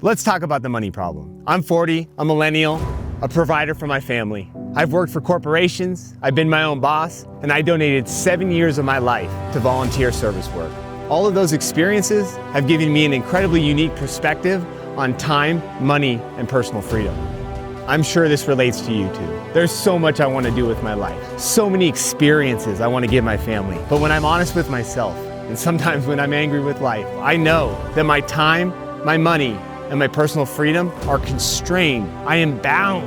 Let's talk about the money problem. I'm 40, a millennial, a provider for my family. I've worked for corporations, I've been my own boss, and I donated 7 years of my life to volunteer service work. All of those experiences have given me an incredibly unique perspective on time, money, and personal freedom. I'm sure this relates to you too. There's so much I want to do with my life, so many experiences I want to give my family. But when I'm honest with myself, and sometimes when I'm angry with life, I know that my time, my money, and my personal freedom are constrained. I am bound.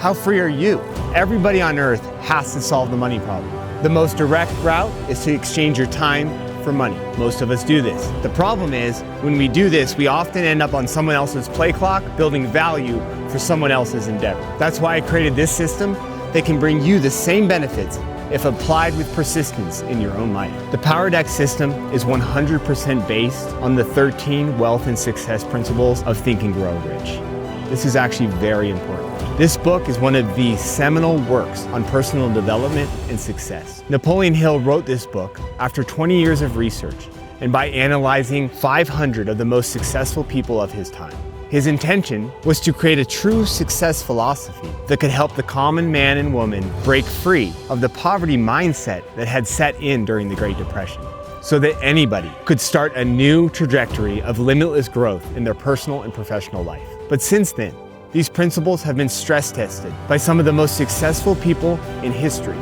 How free are you? Everybody on earth has to solve the money problem. The most direct route is to exchange your time for money. Most of us do this. The problem is, when we do this, we often end up on someone else's play clock, building value for someone else's endeavor. That's why I created this system that can bring you the same benefits if applied with persistence in your own life. The Power Deck system is 100% based on the 13 wealth and success principles of Think and Grow Rich. This is actually very important. This book is one of the seminal works on personal development and success. Napoleon Hill wrote this book after 20 years of research and by analyzing 500 of the most successful people of his time. His intention was to create a true success philosophy that could help the common man and woman break free of the poverty mindset that had set in during the Great Depression, so that anybody could start a new trajectory of limitless growth in their personal and professional life. But since then, these principles have been stress tested by some of the most successful people in history.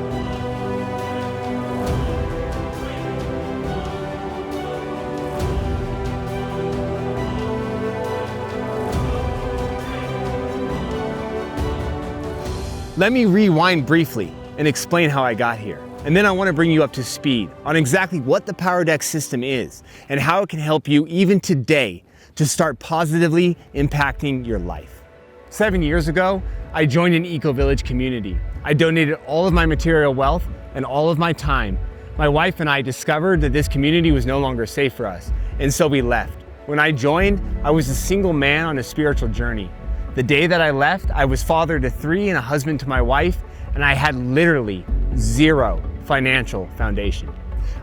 Let me rewind briefly and explain how I got here. And then I want to bring you up to speed on exactly what the Power Deck system is and how it can help you even today to start positively impacting your life. 7 years ago, I joined an eco-village community. I donated all of my material wealth and all of my time. My wife and I discovered that this community was no longer safe for us, and so we left. When I joined, I was a single man on a spiritual journey. The day that I left, I was father to 3 and a husband to my wife, and I had literally zero financial foundation.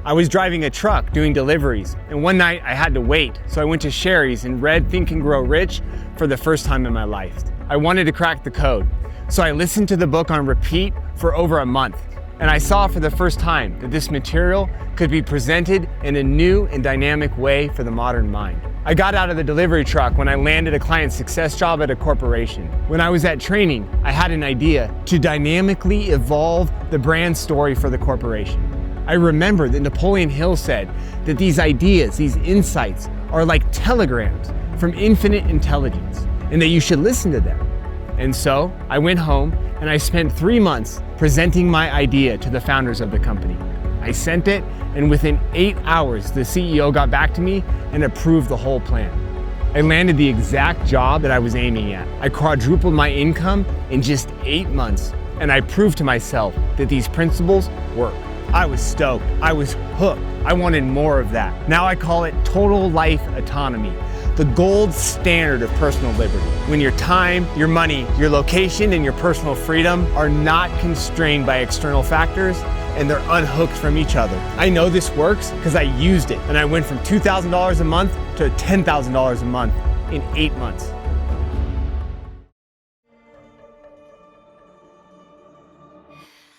I was driving a truck doing deliveries, and one night I had to wait, so I went to Sherry's and read Think and Grow Rich for the first time in my life. I wanted to crack the code, so I listened to the book on repeat for over a month, and I saw for the first time that this material could be presented in a new and dynamic way for the modern mind. I got out of the delivery truck when I landed a client success job at a corporation. When I was at training, I had an idea to dynamically evolve the brand story for the corporation. I remember that Napoleon Hill said that these ideas, these insights, are like telegrams from infinite intelligence, and that you should listen to them. And so I went home and I spent 3 months presenting my idea to the founders of the company. I sent it, and within 8 hours, the CEO got back to me and approved the whole plan. I landed the exact job that I was aiming at. I quadrupled my income in just 8 months, and I proved to myself that these principles work. I was stoked. I was hooked. I wanted more of that. Now I call it total life autonomy, the gold standard of personal liberty. When your time, your money, your location, and your personal freedom are not constrained by external factors, and they're unhooked from each other. I know this works because I used it, and I went from $2,000 a month to $10,000 a month in 8 months.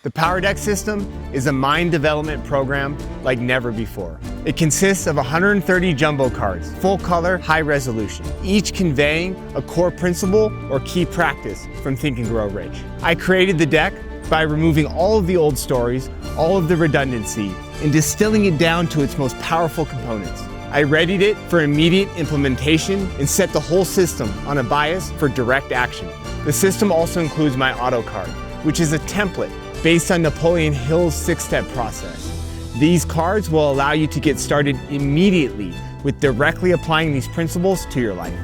The Power Deck system is a mind development program like never before. It consists of 130 jumbo cards, full color, high resolution, each conveying a core principle or key practice from Think and Grow Rich. I created the deck by removing all of the old stories, all of the redundancy, and distilling it down to its most powerful components. I readied it for immediate implementation and set the whole system on a bias for direct action. The system also includes my auto card, which is a template based on Napoleon Hill's 6-step process. These cards will allow you to get started immediately with directly applying these principles to your life.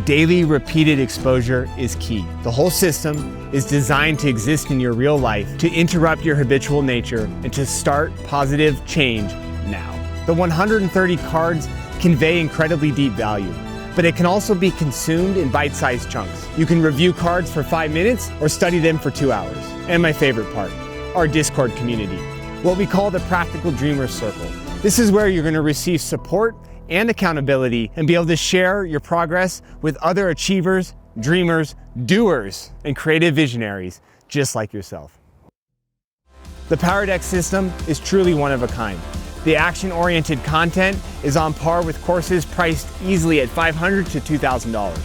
Daily repeated exposure is key. The whole system is designed to exist in your real life, to interrupt your habitual nature, and to start positive change now. The 130 cards convey incredibly deep value, but it can also be consumed in bite-sized chunks. You can review cards for 5 minutes or study them for 2 hours. And my favorite part, our Discord community, what we call the Practical Dreamers Circle. This is where you're going to receive support and accountability, and be able to share your progress with other achievers, dreamers, doers, and creative visionaries just like yourself. The Power Deck system is truly one of a kind. The action-oriented content is on par with courses priced easily at $500 to $2,000.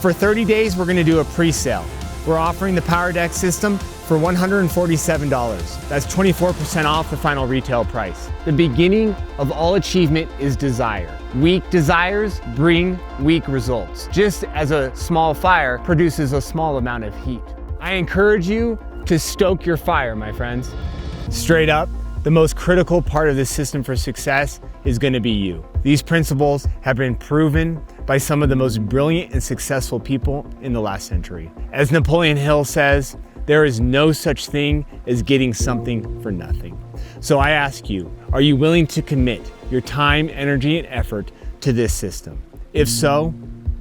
For 30 days, we're gonna do a pre-sale. We're offering the Power Deck system for $147. That's 24% off the final retail price. The beginning of all achievement is desire. Weak desires bring weak results, just as a small fire produces a small amount of heat. I encourage you to stoke your fire, my friends. Straight up, the most critical part of this system for success is going to be you. These principles have been proven by some of the most brilliant and successful people in the last century. As Napoleon Hill says, there is no such thing as getting something for nothing. So I ask you, are you willing to commit your time, energy, and effort to this system? If so,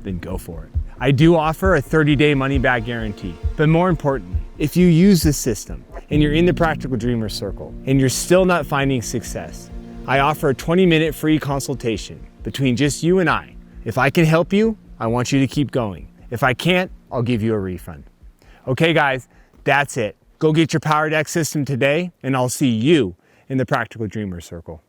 then go for it. I do offer a 30-day money-back guarantee, but more importantly, if you use the system and you're in the Practical Dreamer Circle and you're still not finding success, I offer a 20-minute free consultation between just you and I. If I can help you, I want you to keep going. If I can't, I'll give you a refund. Okay guys, that's it. Go get your Power Deck system today and I'll see you in the Practical Dreamer Circle.